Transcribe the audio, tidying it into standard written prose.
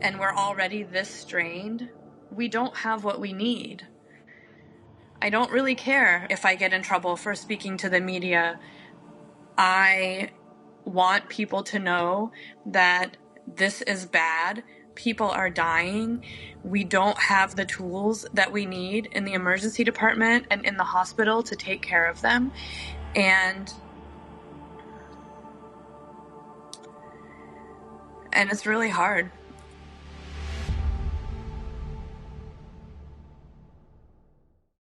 and we're already this strained, we don't have what we need. I don't really care if I get in trouble for speaking to the media. I want people to know that this is bad. People are dying. We don't have the tools that we need in the emergency department and in the hospital to take care of them. And it's really hard.